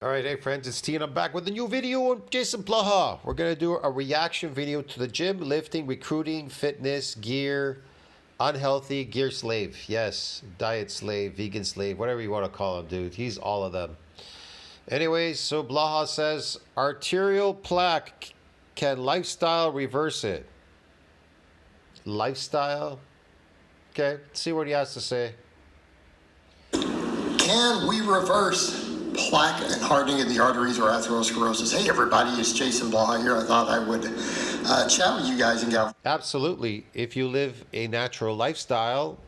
All right, hey friends, it's T and I'm back with a new video on Jason Blaha. We're going to do a reaction video to the gym, lifting, recruiting, fitness, gear, unhealthy, gear slave. Yes, diet slave, vegan slave, whatever you want to call him, dude. He's all of them. Anyways, so Blaha says, arterial plaque, can lifestyle reverse it? Lifestyle? Okay, let's see what he has to say. Can we reverse plaque and hardening of the arteries or atherosclerosis? Hey everybody, it's Jason Blaha here. I thought I would chat with you guys and go. Absolutely. If you live a natural lifestyle,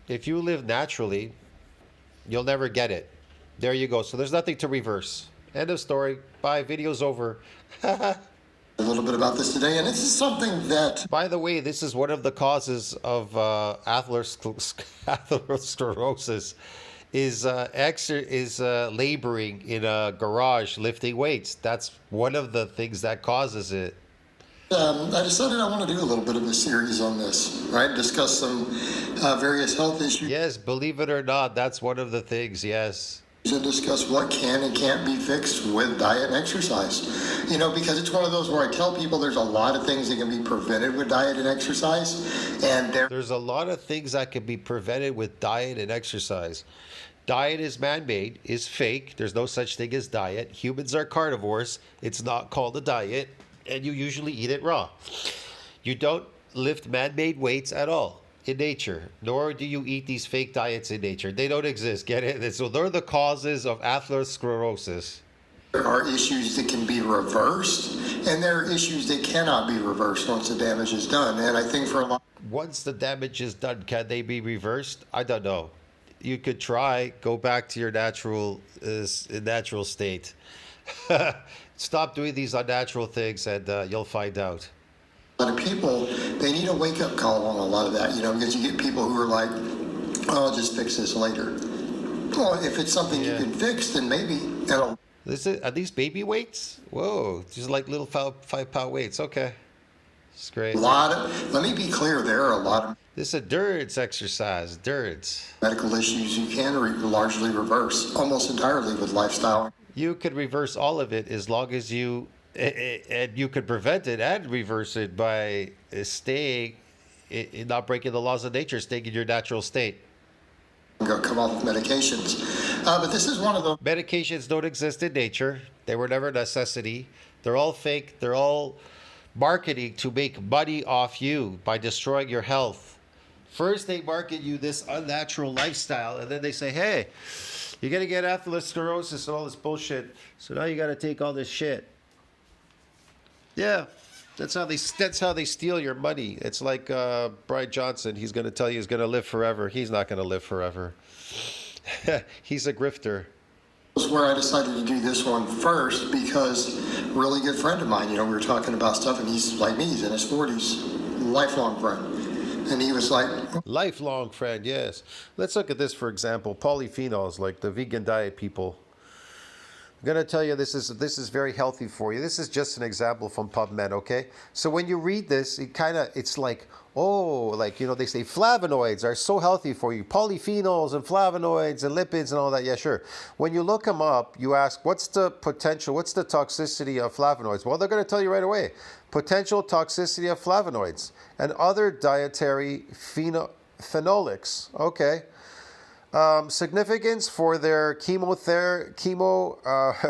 if you live naturally, you'll never get it. There you go. So there's nothing to reverse. End of story. Bye. Video's over. A little bit about this today, and this is something that... By the way, this is one of the causes of atherosclerosis is laboring in a garage lifting weights. That's one of the things that causes it. I decided I want to do a little bit of a series on this, right? Discuss some various health issues. Yes, believe it or not, that's one of the things, yes. And discuss what can and can't be fixed with diet and exercise. You know, because it's one of those where I tell people there's a lot of things that can be prevented with diet and exercise. And there's a lot of things that can be prevented with diet and exercise. Diet is man-made, is fake. There's no such thing as diet. Humans are carnivores. It's not called a diet, and you usually eat it raw. You don't lift man-made weights at all in nature, nor do you eat these fake diets in nature. They don't exist, get it? So they're the causes of atherosclerosis. There are issues that can be reversed, and there are issues that cannot be reversed once the damage is done. And I think for a lot... Once the damage is done, can they be reversed? I don't know. You could try, go back to your natural state. Stop doing these unnatural things and you'll find out. A lot of people, they need a wake-up call on a lot of that, you know, because you get people who are like, oh, I'll just fix this later. Well, if it's something you can fix, then maybe it'll... Are these baby weights? Whoa, just like little 5-pound weights. Okay, it's great. Let me be clear, there are a lot of... This is a endurance exercise, endurance. Medical issues you can largely reverse, almost entirely with lifestyle. You could reverse all of it as long as you... And you could prevent it and reverse it by staying, not breaking the laws of nature, staying in your natural state. Come off of medications. But this is one of the... Medications don't exist in nature. They were never a necessity. They're all fake. They're all marketing to make money off you by destroying your health. First, they market you this unnatural lifestyle, and then they say, hey, you're going to get atherosclerosis and all this bullshit, so now you got to take all this shit. Yeah, that's how they steal your money. It's like Brian Johnson. He's going to tell you he's going to live forever. He's not going to live forever. He's a grifter. This is where I decided to do this one first because a really good friend of mine, you know, we were talking about stuff, and he's like me, he's in his 40s, lifelong friend. And he was like... Lifelong friend, yes. Let's look at this, for example. Polyphenols, like the vegan diet people. I'm going to tell you this is very healthy for you. This is just an example from PubMed, okay? So when you read this, it's like, oh, like, you know, they say flavonoids are so healthy for you. Polyphenols and flavonoids and lipids and all that. Yeah, sure. When you look them up, you ask, what's the potential, what's the toxicity of flavonoids? Well, they're going to tell you right away. Potential toxicity of flavonoids and other dietary phenolics. Okay. Significance for their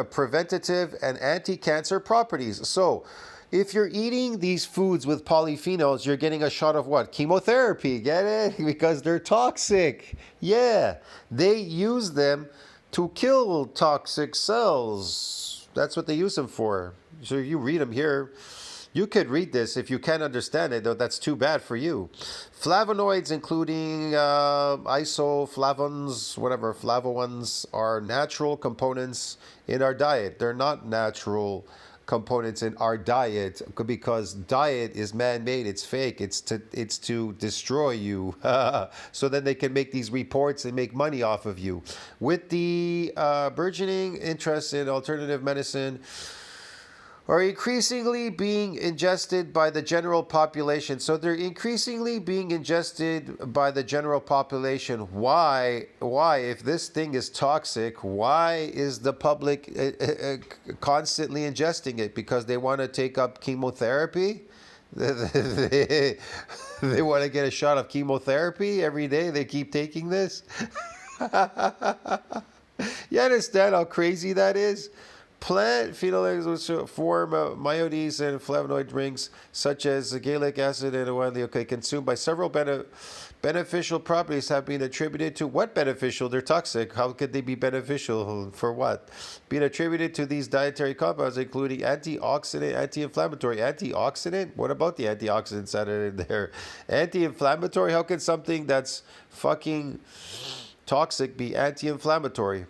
preventative and anti-cancer properties. So, if you're eating these foods with polyphenols, you're getting a shot of what? Chemotherapy, get it? Because they're toxic. Yeah, they use them to kill toxic cells. That's what they use them for. So you read them here. You could read this. If you can't understand it, though, that's too bad for you. Flavonoids, including isoflavones, whatever, flavones, are natural components in our diet. They're not natural components in our diet because diet is man-made. It's fake. It's to destroy you. So then they can make these reports and make money off of you. With the burgeoning interest in alternative medicine, are increasingly being ingested by the general population. So they're increasingly being ingested by the general population. Why? If this thing is toxic, why is the public constantly ingesting it? Because they want to take up chemotherapy? They want to get a shot of chemotherapy every day. They keep taking this. You understand how crazy that is? Plant phenolics which form myodes and flavonoid rings, such as gallic acid and widely consumed by several beneficial properties, have been attributed to what beneficial? They're toxic. How could they be beneficial? For what? Being attributed to these dietary compounds, including antioxidant, anti-inflammatory. Antioxidant? What about the antioxidants that are in there? Anti-inflammatory? How can something that's fucking toxic be anti-inflammatory?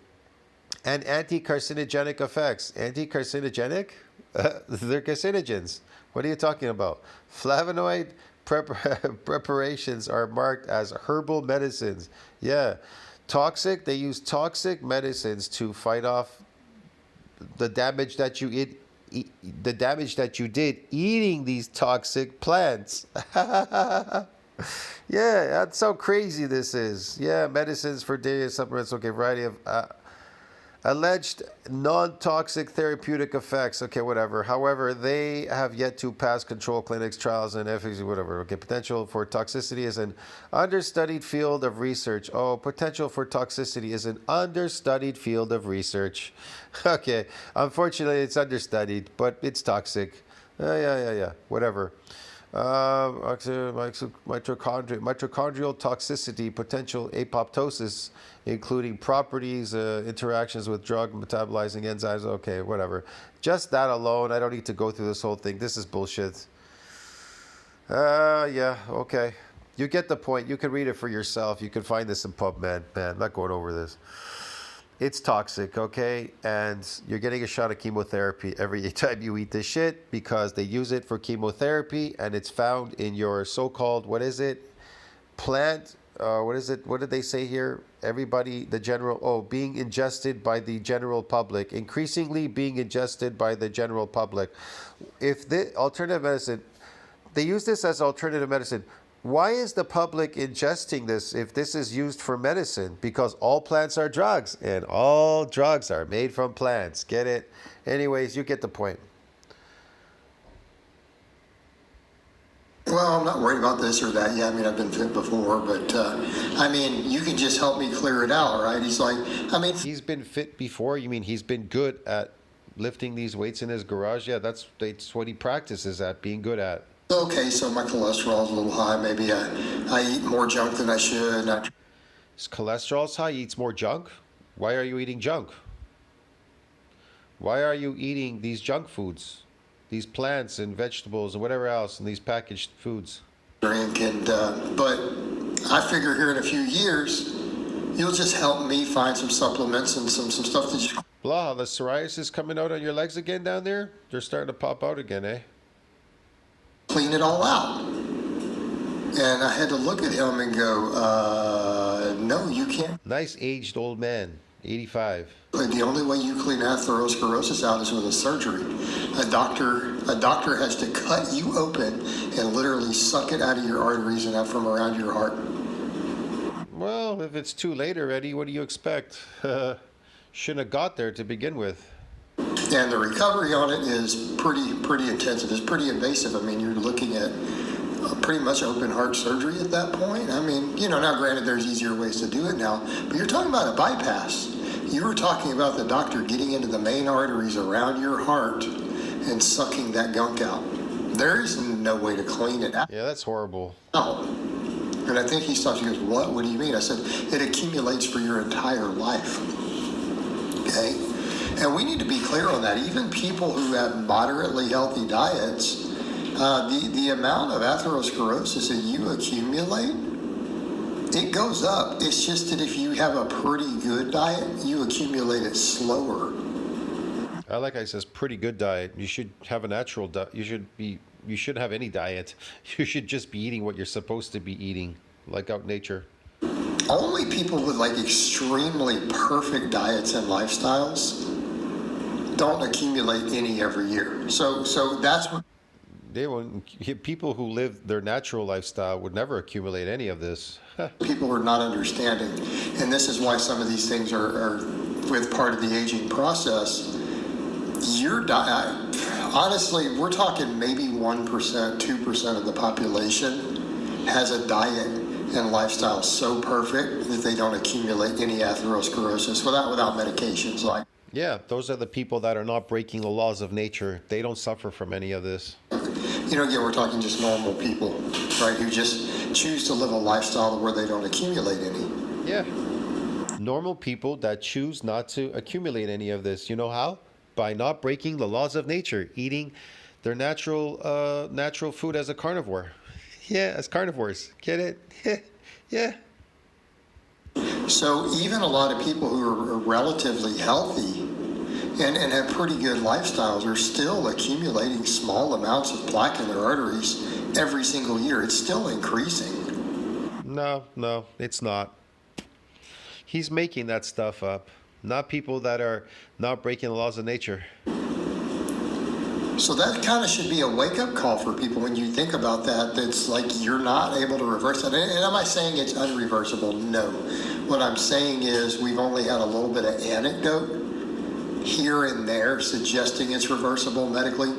And anti-carcinogenic effects. Anti-carcinogenic? They're carcinogens. What are you talking about? Flavonoid preparations are marked as herbal medicines. Yeah. Toxic, they use toxic medicines to fight off the damage that you the damage that you did eating these toxic plants. Yeah, that's how crazy this is. Yeah, medicines for daily supplements. Okay, variety of alleged non-toxic therapeutic effects. Okay, whatever. However, they have yet to pass control clinics, trials, and efficacy, whatever. Okay, potential for toxicity is an understudied field of research. Oh, potential for toxicity is an understudied field of research. Okay, unfortunately, it's understudied, but it's toxic. Yeah. Whatever. Mitochondrial toxicity, potential apoptosis, including properties, interactions with drug metabolizing enzymes. Okay, whatever. Just that alone, I don't need to go through this whole thing. This is bullshit. Yeah, okay. You get the point. You can read it for yourself. You can find this in PubMed. Man, I'm not going over this. It's toxic, okay? And you're getting a shot of chemotherapy every time you eat this shit because they use it for chemotherapy and it's found in your so-called, what is it? Plant, what is it? What did they say here? Everybody, the general, being ingested by the general public, increasingly being ingested by the general public. If the alternative medicine, they use this as alternative medicine. Why is the public ingesting this if this is used for medicine? Because all plants are drugs, and all drugs are made from plants. Get it? Anyways, you get the point. Well, I'm not worried about this or that. Yeah, I mean, I've been fit before, but I mean, you can just help me clear it out, right? He's like, I mean, he's been fit before. You mean he's been good at lifting these weights in his garage? Yeah, that's what he practices at, being good at. Okay, so my cholesterol's a little high. Maybe I eat more junk than I should. His cholesterol's high. He eats more junk. Why are you eating junk? Why are you eating these junk foods? These plants and vegetables and whatever else and these packaged foods. Drink but I figure here in a few years, you'll just help me find some supplements and some stuff that you... Blaha, the psoriasis coming out on your legs again down there? They're starting to pop out again, eh? Clean it all out. And I had to look at him and go, no, you can't. Nice aged old man, 85. The only way you clean atherosclerosis out is with a surgery. A doctor has to cut you open and literally suck it out of your arteries and out from around your heart. Well, if it's too late already, what do you expect? Shouldn't have got there to begin with. And the recovery on it is pretty intensive. It's pretty invasive. I mean, you're looking at pretty much open heart surgery at that point. I mean, now granted there's easier ways to do it now, but you're talking about a bypass. You were talking about the doctor getting into the main arteries around your heart and sucking that gunk out. There's no way to clean it out. Yeah, that's horrible. Oh. And I think he stops. He goes, what? What do you mean? I said, it accumulates for your entire life. Okay? And we need to be clear on that. Even people who have moderately healthy diets, the amount of atherosclerosis that you accumulate, it goes up. It's just that if you have a pretty good diet, you accumulate it slower. I like I says pretty good diet. You should have a natural diet. You shouldn't have any diet. You should just be eating what you're supposed to be eating, like out in nature. Only people with like extremely perfect diets and lifestyles don't accumulate any every year. So that's what They won't. People who live their natural lifestyle would never accumulate any of this. people are not understanding. And this is why some of these things are with part of the aging process. Your diet, honestly, we're talking maybe 1%, 2% of the population has a diet and lifestyle so perfect that they don't accumulate any atherosclerosis without medications like. Yeah, those are the people that are not breaking the laws of nature. They don't suffer from any of this. Again, we're talking just normal people, right, who just choose to live a lifestyle where they don't accumulate any. Yeah. Normal people that choose not to accumulate any of this. You know how? By not breaking the laws of nature, eating their natural food as a carnivore. Yeah, as carnivores. Get it? Yeah. So even a lot of people who are relatively healthy and have pretty good lifestyles are still accumulating small amounts of plaque in their arteries every single year. It's still increasing. No, it's not. He's making that stuff up. Not people that are not breaking the laws of nature. So that kind of should be a wake-up call for people when you think about that. That's like you're not able to reverse that. And am I saying it's unreversible? No. What I'm saying is we've only had a little bit of anecdote here and there suggesting it's reversible medically.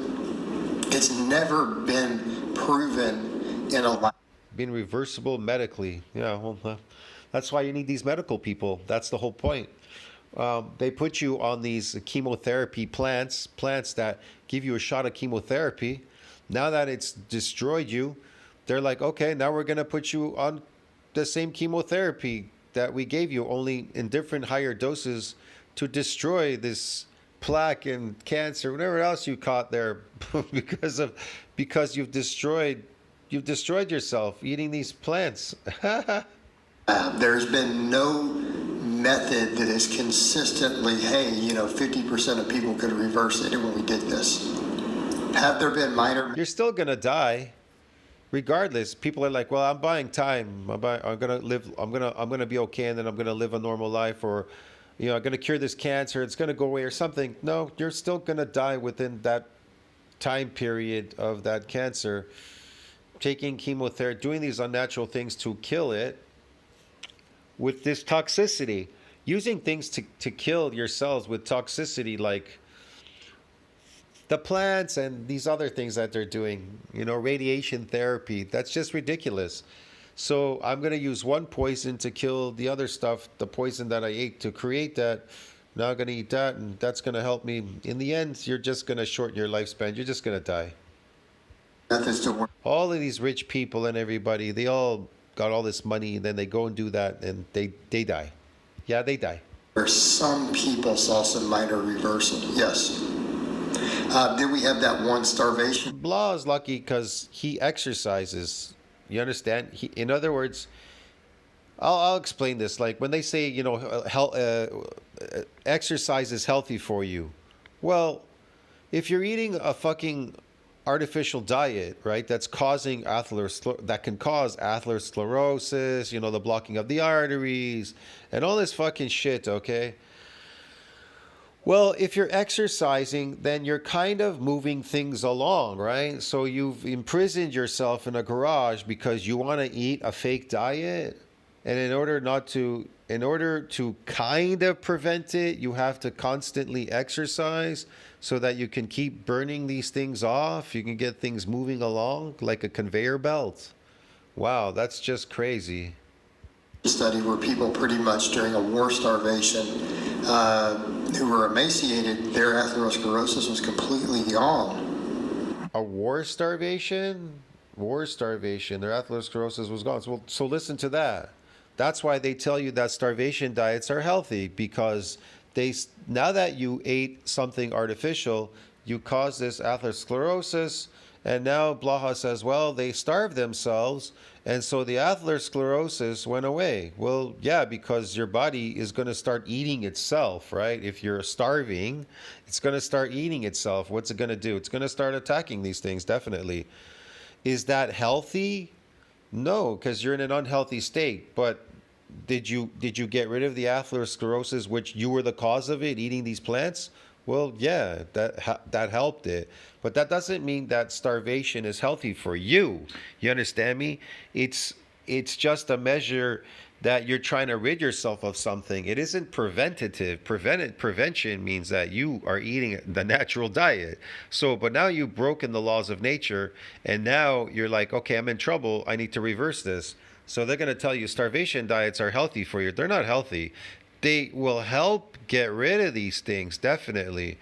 It's never been proven in a lab. Being reversible medically. Yeah, well, that's why you need these medical people. That's the whole point. They put you on these chemotherapy plants that give you a shot of chemotherapy. Now that it's destroyed you, they're like, okay, now we're going to put you on the same chemotherapy that we gave you, only in different higher doses to destroy this plaque and cancer, whatever else you caught there, because you've destroyed yourself eating these plants. There's been no method that is consistently, hey, 50% of people could reverse it when we did this. Have there been minor? You're still gonna die, regardless. People are like, well, I'm buying time. I'm gonna live. I'm gonna be okay, and then I'm gonna live a normal life, or, I'm gonna cure this cancer. It's gonna go away, or something. No, you're still gonna die within that time period of that cancer. Taking chemotherapy, doing these unnatural things to kill it. With this toxicity, using things to kill your cells with toxicity, like the plants and these other things that they're doing, radiation therapy, that's just ridiculous. So I'm going to use one poison to kill the other stuff, the poison that I ate to create that. Now I'm going to eat that, and that's going to help me. In the end, you're just going to shorten your lifespan. You're just going to die. Methods to work. All of these rich people and everybody, they all got all this money, and then they go and do that, and they die. Yeah, they die. Where some people saw some minor reversal. Yes. Did we have that one starvation? Blaha is lucky because he exercises. You understand? In other words, I'll explain this. Like when they say, exercise is healthy for you. Well, if you're eating a fucking artificial diet, right, that can cause atherosclerosis, the blocking of the arteries and all this fucking shit, okay? Well, if you're exercising, then you're kind of moving things along, right? So you've imprisoned yourself in a garage because you want to eat a fake diet, and in order to kind of prevent it, you have to constantly exercise so that you can keep burning these things off. You can get things moving along like a conveyor belt. Wow, that's just crazy. Study where people pretty much during a war starvation who were emaciated, their atherosclerosis was completely gone. A war starvation? War starvation. Their atherosclerosis was gone. So listen to that. That's why they tell you that starvation diets are healthy, because now that you ate something artificial, you caused this atherosclerosis, and now Blaha says, well, they starved themselves, and so the atherosclerosis went away. Well, yeah, because your body is going to start eating itself, right? If you're starving, it's going to start eating itself. What's it going to do? It's going to start attacking these things, definitely. Is that healthy? No, because you're in an unhealthy state. But did you get rid of the atherosclerosis, which you were the cause of it, eating these plants? Well, yeah, that helped it, but that doesn't mean that starvation is healthy for you. You understand me? It's it's just a measure that you're trying to rid yourself of something. It isn't preventative. Prevention means that you are eating the natural diet. So, but now you've broken the laws of nature, and now you're like, okay, I'm in trouble. I need to reverse this. So they're going to tell you starvation diets are healthy for you. They're not healthy. They will help get rid of these things, definitely.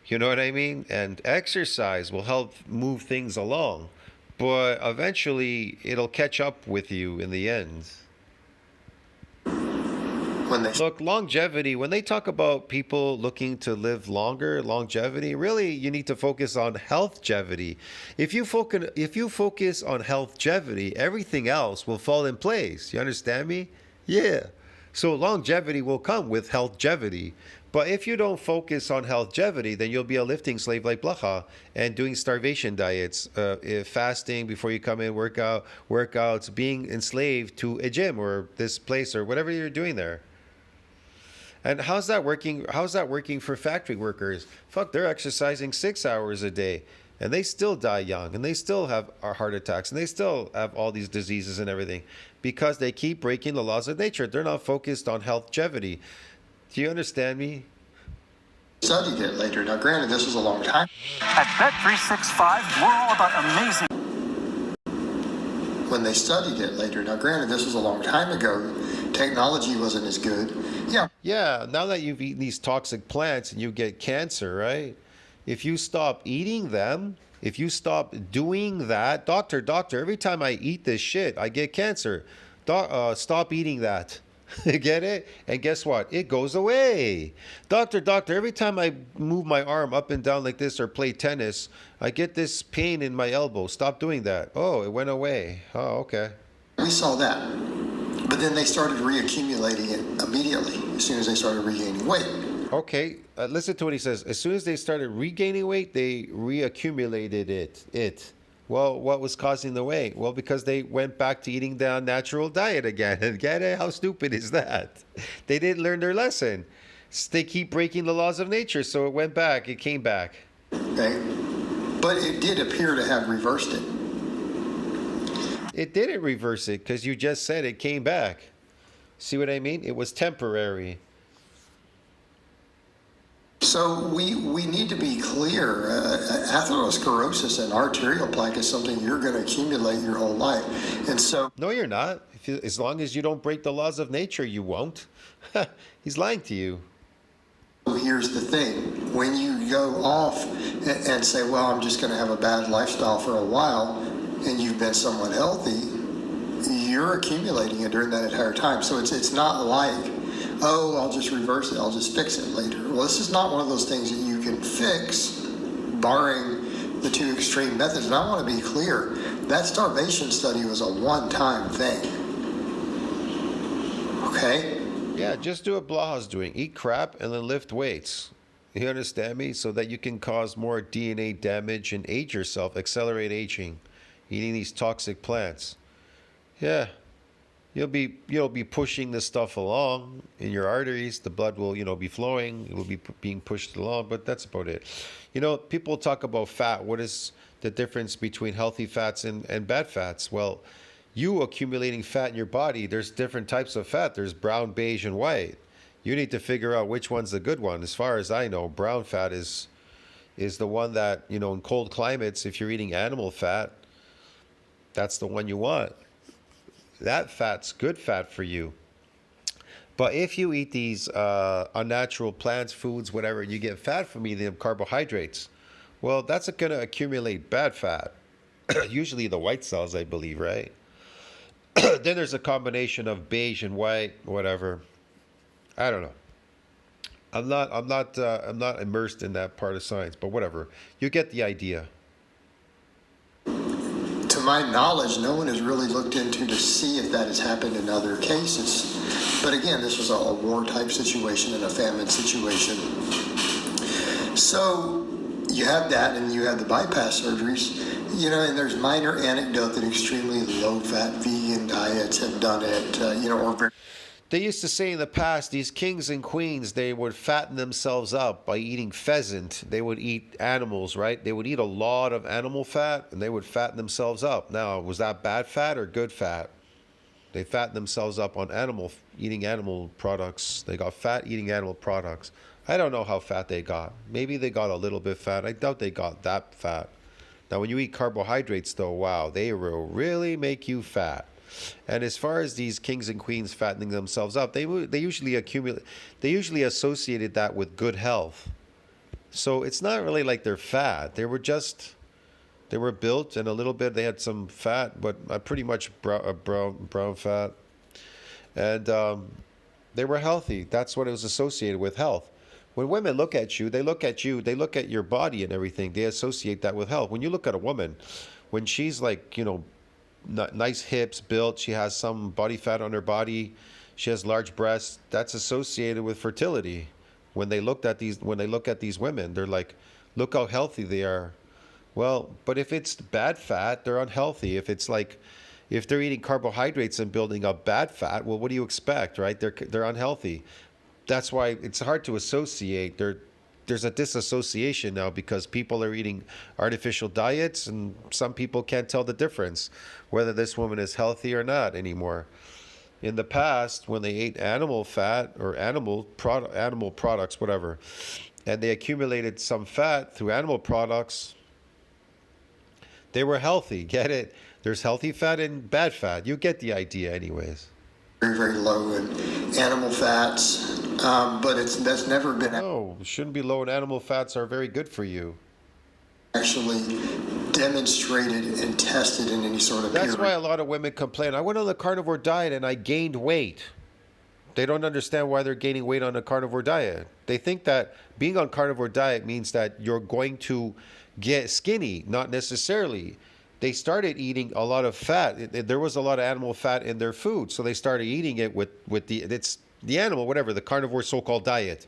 You know what I mean? And exercise will help move things along. But eventually, it'll catch up with you in the end. when they Look, longevity, when they talk about people looking to live longer, longevity, really you need to focus on healthgevity. If you focus on healthgevity, everything else will fall in place. You understand me? Yeah. So longevity will come with healthgevity. But if you don't focus on healthgevity, then you'll be a lifting slave like Blaha and doing starvation diets, fasting before you come in, workouts, being enslaved to a gym or this place or whatever you're doing there. And how's that working? How's that working for factory workers? Fuck, they're exercising 6 hours a day, and they still die young, and they still have heart attacks, and they still have all these diseases and everything, because they keep breaking the laws of nature. They're not focused on healthgevity. Do you understand me? studied it later. Now, granted, this was a long time. At Bet365, we're all about amazing. When they studied it later. Now, granted, this was a long time ago. Technology wasn't as good. Yeah, Yeah, now that you've eaten these toxic plants and you get cancer, right? If you stop eating them, if you stop doing that, doctor, every time I eat this shit, I get cancer. Stop eating that. Get it? And guess what? It goes away. Doctor, every time I move my arm up and down like this or play tennis, I get this pain in my elbow. Stop doing that. Oh, it went away. Oh, okay. we saw that. But then they started reaccumulating it immediately as soon as they started regaining weight. Okay, listen to what he says. As soon as they started regaining weight, they reaccumulated it. Well, what was causing the weight? Well, because they went back to eating the natural diet again. And get it? How stupid is that? They didn't learn their lesson. They keep breaking the laws of nature, so it went back. It came back. Okay? But it did appear to have reversed it. It didn't reverse it because you just said it came back. See what I mean? It was temporary. So we need to be clear. Atherosclerosis and arterial plaque is something you're going to accumulate your whole life. And so No, you're not. As long as you don't break the laws of nature, you won't. He's lying to you. here's the thing. When you go off and say, well, I'm just going to have a bad lifestyle for a while, and you've been somewhat healthy, you're accumulating it during that entire time. So it's not like, oh, I'll just reverse it, I'll just fix it later. Well, this is not one of those things that you can fix, barring the two extreme methods. And I want to be clear, that starvation study was a one-time thing. Okay? Yeah, just do what Blaha's doing. Eat crap and then lift weights. You understand me? So that you can cause more DNA damage and age yourself, accelerate aging, eating these toxic plants. Yeah. You'll be pushing this stuff along in your arteries. The blood will, be flowing. It will be being pushed along, but that's about it. People talk about fat. What is the difference between healthy fats and bad fats? Well, you accumulating fat in your body, there's different types of fat. There's brown, beige, and white. You need to figure out which one's the good one. As far as I know, brown fat is the one that, in cold climates, if you're eating animal fat, that's the one you want. That fat's good fat for you. But if you eat these unnatural plants, foods, whatever, and you get fat from eating them, carbohydrates, well, that's going to accumulate bad fat. Usually the white cells, I believe, right? Then there's a combination of beige and white, whatever. I don't know. I'm not immersed in that part of science, but whatever. You get the idea. To my knowledge, no one has really looked into to see if that has happened in other cases. But again, this was a war-type situation and a famine situation. So you have that, and you have the bypass surgeries, and there's minor anecdote that extremely low-fat vegan diets have done it, or very They used to say in the past, these kings and queens, they would fatten themselves up by eating pheasant. They would eat animals, right? They would eat a lot of animal fat and they would fatten themselves up. Now, was that bad fat or good fat? They fatten themselves up on eating animal products. They got fat eating animal products. I don't know how fat they got. Maybe they got a little bit fat. I doubt they got that fat. Now, when you eat carbohydrates, though, wow, they will really make you fat. And as far as these kings and queens fattening themselves up, they usually associated that with good health. So it's not really like they're fat. They were built and a little bit. They had some fat, but pretty much brown fat, and they were healthy. That's what it was associated with health. When women look at you, they look at your body and everything. They associate that with health. When you look at a woman, when she's like, nice hips, built, she has some body fat on her body, she has large breasts, that's associated with fertility. When they look at these women, they're like, look how healthy they are. Well, but if it's bad fat, they're unhealthy. If they're eating carbohydrates and building up bad fat, well, what do you expect, right? They're unhealthy. That's why it's hard to associate. There's a disassociation now because people are eating artificial diets and some people can't tell the difference whether this woman is healthy or not anymore. In the past, when they ate animal fat or animal products, whatever, and they accumulated some fat through animal products, they were healthy. Get it? There's healthy fat and bad fat. You get the idea anyways. Very, very low in animal fats, but that's never been No, shouldn't be low in animal fats are very good for you. actually demonstrated and tested in any sort of That's why a lot of women complain. I went on the carnivore diet and I gained weight. They don't understand why they're gaining weight on a carnivore diet. They think that being on carnivore diet means that you're going to get skinny. Not necessarily. They started eating a lot of fat. There was a lot of animal fat in their food, so they started eating it with the animal, whatever, the carnivore so-called diet.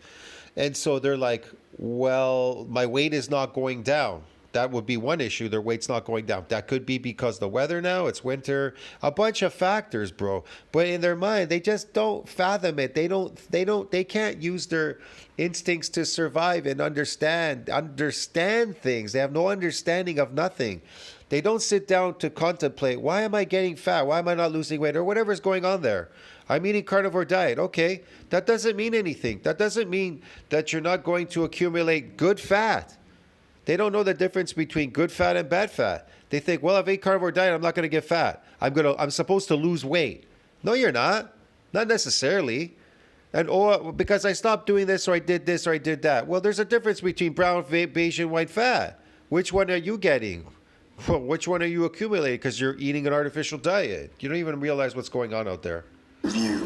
And so they're like, well, my weight is not going down. That would be one issue. Their weight's not going down. That could be because the weather now, it's winter, a bunch of factors, bro. But in their mind, they just don't fathom it. They can't use their instincts to survive and understand things. They have no understanding of nothing. They don't sit down to contemplate, why am I getting fat? Why am I not losing weight? Or whatever's going on there. I'm eating carnivore diet. Okay, that doesn't mean anything. That doesn't mean that you're not going to accumulate good fat. They don't know the difference between good fat and bad fat. They think, well, if I eat carnivore diet, I'm not going to get fat. I'm supposed to lose weight. No, you're not. Not necessarily. And because I stopped doing this or I did this or I did that. Well, there's a difference between brown, beige, and white fat. Which one are you getting? Well, which one are you accumulating because you're eating an artificial diet? You don't even realize what's going on out there. View.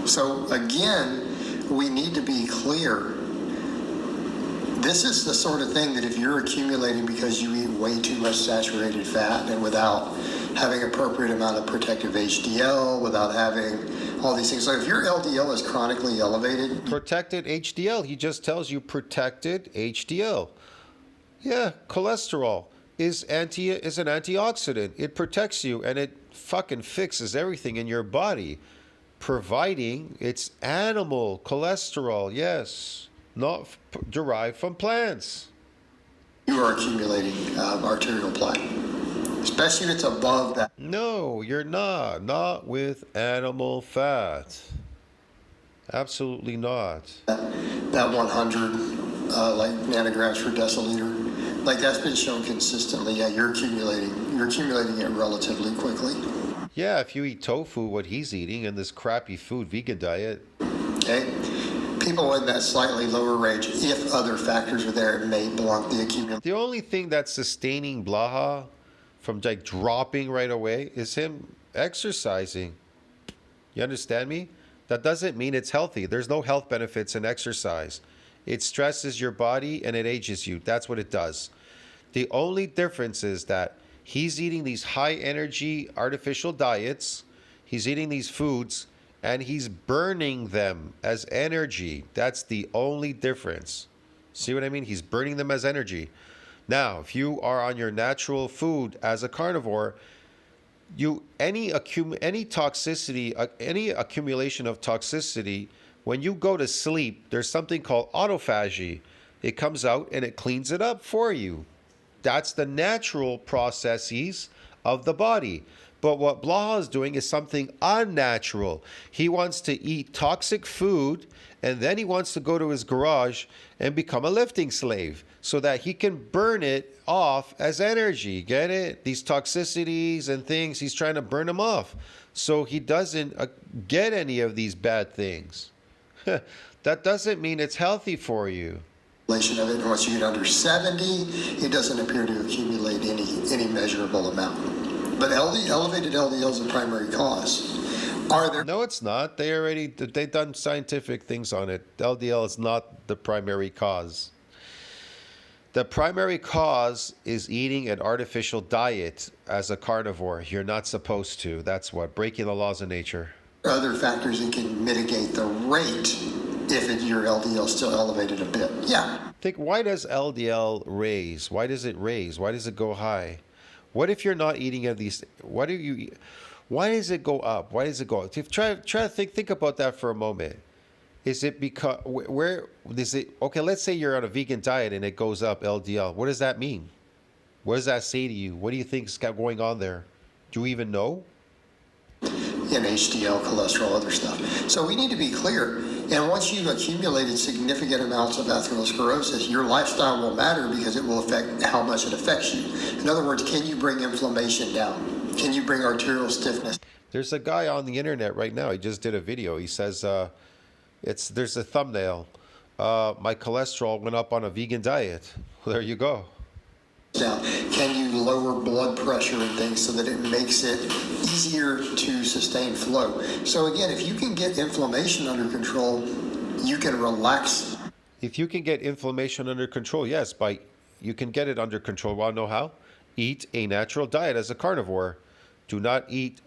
So again, we need to be clear. This is the sort of thing that if you're accumulating because you eat way too much saturated fat and without having appropriate amount of protective HDL, without having all these things. So if your LDL is chronically elevated. Protected HDL. He just tells you protected HDL. Yeah, cholesterol is an antioxidant. It protects you and it fucking fixes everything in your body, providing it's animal cholesterol, yes, not derived from plants. You are accumulating arterial plaque, especially if it's above that. No, you're not. Not with animal fat. Absolutely not. That 100 nanograms per deciliter. Like that's been shown consistently. Yeah, you're accumulating it relatively quickly. Yeah, if you eat tofu, what he's eating, and this crappy food, vegan diet. Okay, people in that slightly lower range, if other factors are there, it may blunt the accumulation. The only thing that's sustaining Blaha from like dropping right away is him exercising. You understand me? That doesn't mean it's healthy. There's no health benefits in exercise. It stresses your body and it ages you. That's what it does. The only difference is that he's eating these high energy artificial diets. He's eating these foods and he's burning them as energy. That's the only difference. See what I mean? He's burning them as energy. Now, if you are on your natural food as a carnivore, any toxicity, any accumulation of toxicity, when you go to sleep, there's something called autophagy. It comes out and it cleans it up for you. That's the natural processes of the body. But what Blaha is doing is something unnatural. He wants to eat toxic food, and then he wants to go to his garage and become a lifting slave so that he can burn it off as energy. Get it? These toxicities and things, he's trying to burn them off so he doesn't get any of these bad things. That doesn't mean it's healthy for you. Of it, and once you get under 70, it doesn't appear to accumulate any measurable amount. But elevated LDL is the primary cause. Are there? No, it's not. They've done scientific things on it. LDL is not the primary cause. The primary cause is eating an artificial diet as a carnivore. You're not supposed to. That's what, breaking the laws of nature. Other factors that can mitigate the rate if your LDL is still elevated a bit. Yeah. Think, why does LDL raise? Why does it raise? Why does it go high? What if you're not eating of these? Why does it go up? Why does it go up? Try to think about that for a moment. Is it because where is it? Okay, let's say you're on a vegan diet and it goes up LDL. What does that mean? What does that say to you? What do you think is going on there? Do you even know? And HDL, cholesterol, other stuff. So we need to be clear. And once you've accumulated significant amounts of atherosclerosis, your lifestyle will matter because it will affect how much it affects you. In other words, can you bring inflammation down? Can you bring arterial stiffness? There's a guy on the internet right now. He just did a video. He says, there's a thumbnail. My cholesterol went up on a vegan diet. Well, there you go. Down. Can you lower blood pressure and things so that it makes it easier to sustain flow? So again, if you can get inflammation under control, you can relax. If you can get inflammation under control, yes, you can get it under control. Want to know how? Eat a natural diet as a carnivore. Do not eat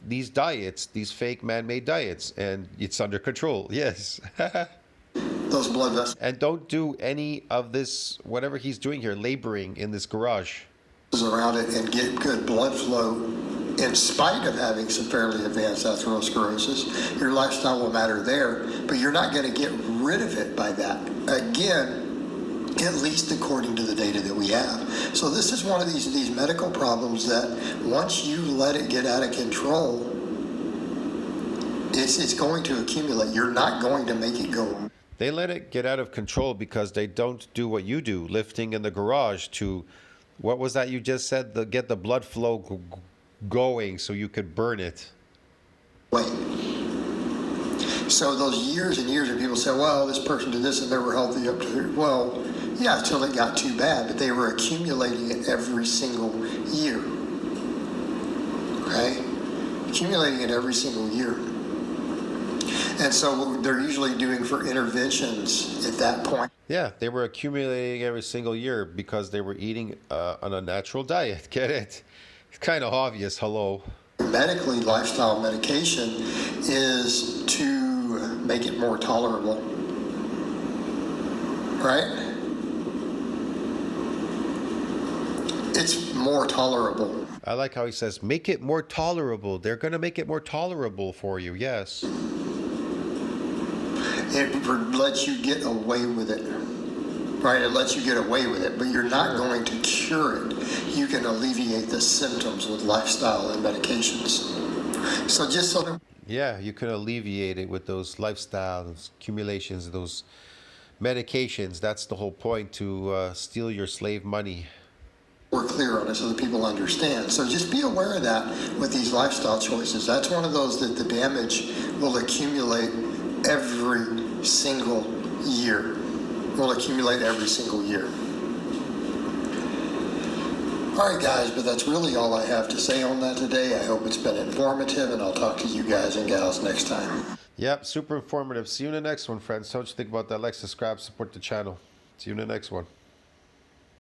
these diets, these fake man-made diets, and it's under control. Yes. Those blood vessels and don't do any of this, whatever he's doing here, laboring in this garage around it, and get good blood flow in spite of having some fairly advanced atherosclerosis. Your lifestyle will matter there, but you're not going to get rid of it by that. Again, at least according to the data that we have. So this is one of these medical problems that once you let it get out of control, it's going to accumulate. You're not going to make it go. They let it get out of control because they don't do what you do, lifting in the garage to, what was that you just said, get the blood flow going so you could burn it. Wait. So those years and years of people say, well, this person did this and they were healthy up to here. Well, yeah, until it got too bad, but they were accumulating it every single year. Okay? Accumulating it every single year. And so what they're usually doing for interventions at that point. Yeah, they were accumulating every single year because they were eating on a natural diet. Get it? It's kind of obvious. Hello. Medically, lifestyle medication is to make it more tolerable. Right? It's more tolerable. I like how he says, make it more tolerable. They're going to make it more tolerable for you. Yes. It lets you get away with it, right? It lets you get away with it, but you're not going to cure it. You can alleviate the symptoms with lifestyle and medications. So just so that... Yeah, you can alleviate it with those lifestyle accumulations, those medications. That's the whole point, to steal your slave money. We're clear on it so that people understand. So just be aware of that with these lifestyle choices. That's one of those that the damage will accumulate every single year. Will accumulate every single year. All right, guys, but that's really all I have to say on that today. I hope it's been informative, and I'll talk to you guys and gals next time. Yep, super informative. See you in the next one, friends. Don't you think about that? Like, subscribe, support the channel. See you in the next one.